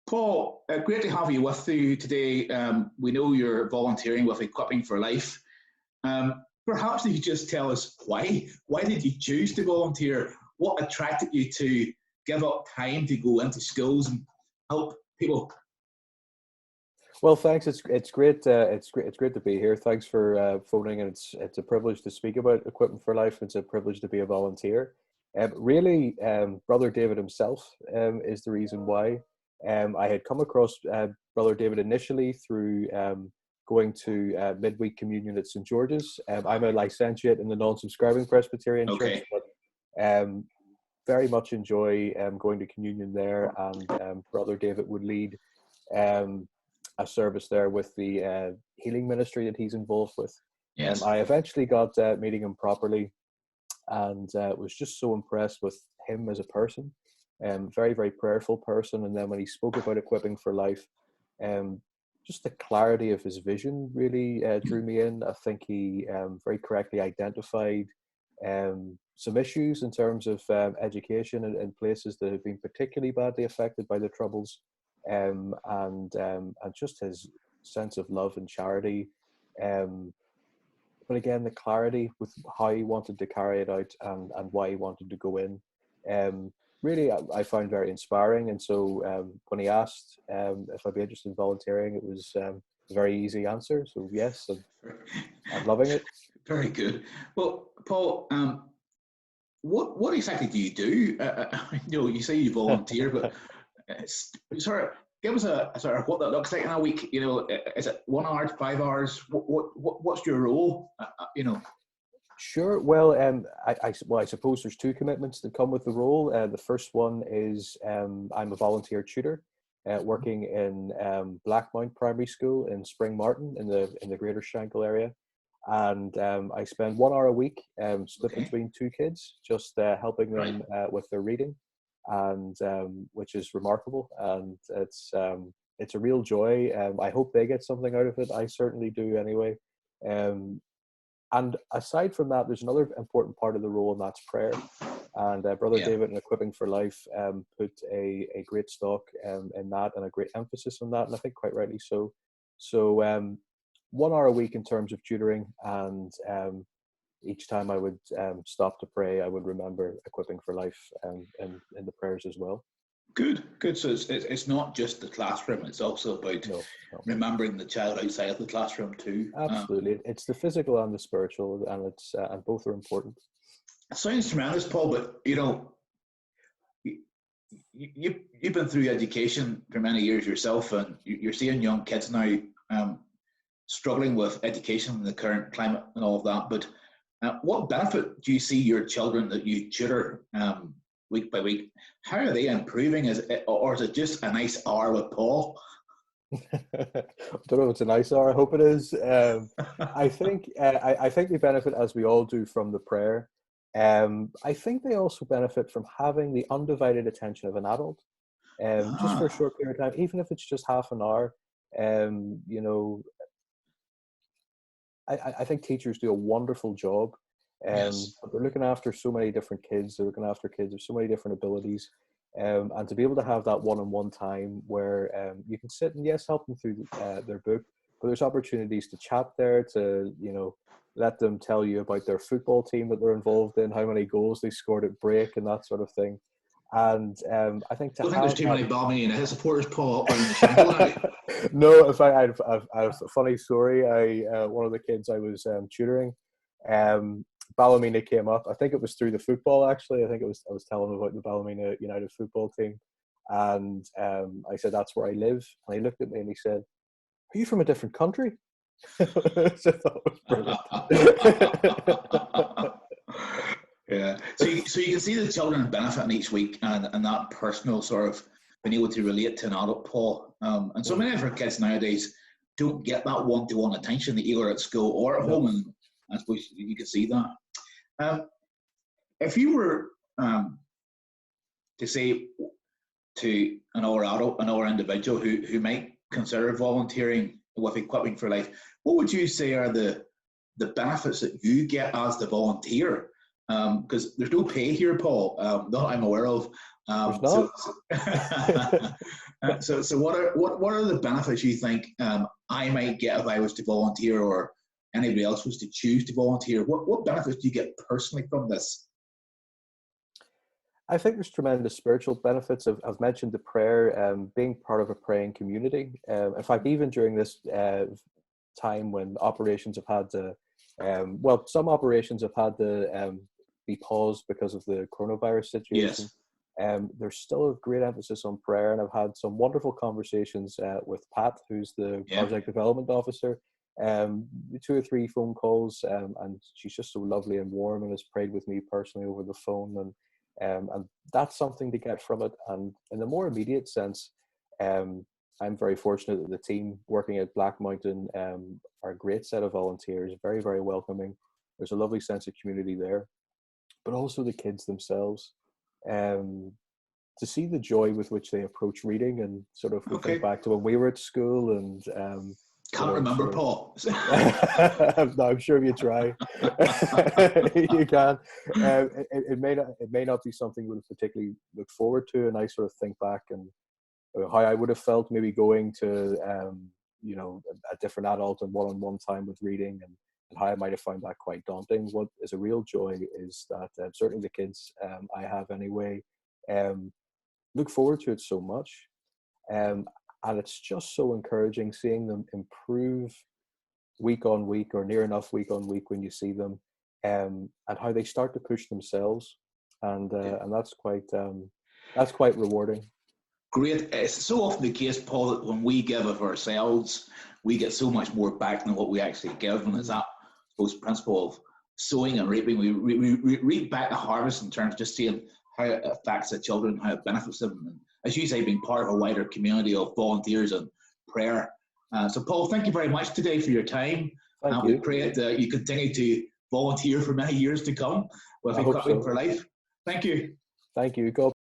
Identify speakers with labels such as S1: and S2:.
S1: Paul, great to have you with you today. We know you're volunteering with Equipping for Life. Perhaps you could just tell us why. Why did you choose to volunteer? What attracted you to give up time to go into schools and help people?
S2: Well, thanks. It's great. It's great to be here. Thanks for phoning, and it's a privilege to speak about Equipping for Life. It's a privilege to be a volunteer. Really, Brother David himself is the reason why. I had come across Brother David initially through going to midweek communion at St. George's. I'm a licentiate in the non-subscribing Presbyterian Church,
S1: Okay.
S2: but very much enjoy going to communion there. And Brother David would lead a service there with the healing ministry that he's involved with.
S1: Yes.
S2: I eventually got meeting him properly, and was just so impressed with him as a person. Very, very prayerful person. And then when he spoke about Equipping for Life, just the clarity of his vision really drew me in. I think he very correctly identified some issues in terms of education in places that have been particularly badly affected by the Troubles, and just his sense of love and charity. But again, the clarity with how he wanted to carry it out, and why he wanted to go in. Really, I found very inspiring. And so when he asked if I'd be interested in volunteering, it was a very easy answer. So yes, I'm loving it.
S1: Very good. Well, Paul, what exactly do you do? You say you volunteer, but sort of give us a sort of what that looks like in a week. Is it 1 hour, 5 hours? What's your role?
S2: Sure. Well, I suppose there's two commitments that come with the role. The first one is I'm a volunteer tutor, working in Blackmount Primary School in Spring Martin in the Greater Shankill area, and I spend 1 hour a week split between two kids, just helping them with their reading, and which is remarkable, and it's a real joy. I hope they get something out of it. I certainly do anyway. And aside from that, there's another important part of the role, and that's prayer. And Brother David in Equipping for Life put a great stock in that, and a great emphasis on that, and I think quite rightly so. So 1 hour a week in terms of tutoring, and each time I would stop to pray, I would remember Equipping for Life in the prayers as well.
S1: Good. So it's not just the classroom; it's also about remembering the child outside of the classroom too.
S2: Absolutely, it's the physical and the spiritual, and and both are important.
S1: It sounds tremendous, Paul. But you've been through education for many years yourself, and you're seeing young kids now struggling with education in the current climate and all of that. But what benefit do you see your children that you tutor week by week? How are they improving? Or is it just a nice hour with Paul?
S2: I don't know if it's a nice hour. I hope it is. I think they benefit, as we all do, from the prayer. I think they also benefit from having the undivided attention of an adult, just for a short period of time, even if it's just half an hour. I think teachers do a wonderful job. But they're looking after so many different kids. They're looking after kids with so many different abilities, and to be able to have that one-on-one time where you can sit and help them through their book, but there's opportunities to chat there, to let them tell you about their football team that they're involved in, how many goals they scored at break, and that sort of thing. And I think
S1: I don't think there's too many Ballymena United supporters, Paul, up in the Shankill now.
S2: No, in fact, I have a funny story. One of the kids I was tutoring, Ballymena came up. I think it was through the football, actually. I was telling him about the Ballymena United football team. And I said, that's where I live. And he looked at me and he said, are you from a different country? So I thought it was brilliant.
S1: Yeah. So you can see the children benefiting each week, and that personal sort of being able to relate to an adult, Paul. And so many of our kids nowadays don't get that one-to-one attention that either at school or at home. And I suppose you can see that. If you were to say to another adult, another individual who might consider volunteering with Equipping for Life, what would you say are the benefits that you get as the volunteer? Because there's no pay here, Paul, that I'm aware of.
S2: There's not.
S1: So what are the benefits you think I might get if I was to volunteer, or anybody else was to choose to volunteer? What benefits do you get personally from this?
S2: I think there's tremendous spiritual benefits. I've mentioned the prayer, being part of a praying community. In fact, even during this time when operations have had to, some operations have had to be paused because of the coronavirus situation.
S1: Yes.
S2: There's still a great emphasis on prayer, and I've had some wonderful conversations with Pat, who's the project development officer. 2 or 3 phone calls, and she's just so lovely and warm, and has prayed with me personally over the phone, and that's something to get from it. And in a more immediate sense, I'm very fortunate that the team working at Black Mountain are a great set of volunteers, very, very welcoming. There's a lovely sense of community there, but also the kids themselves. To see the joy with which they approach reading, and sort of think back to when we were at school, and
S1: can't remember, Paul.
S2: No, I'm sure if you try, you can. It may not be something we would particularly look forward to, and I sort of think back and how I would have felt maybe going to a different adult and one-on-one time with reading, and how I might have found that quite daunting. What is a real joy is that certainly the kids I have anyway look forward to it so much. And it's just so encouraging seeing them improve week on week, or near enough week on week when you see them, and how they start to push themselves, and that's quite rewarding.
S1: Great. It's so often the case, Paul, that when we give of ourselves, we get so much more back than what we actually give, and it's that, I suppose, principle of sowing and reaping. We reap back the harvest in terms of just seeing how it affects the children, how it benefits them. And as you say, being part of a wider community of volunteers and prayer. So, Paul, thank you very much today for your time.
S2: Thank you.
S1: We pray that you continue to volunteer for many years to come with Equipping for Life. Thank you.
S2: Thank you. God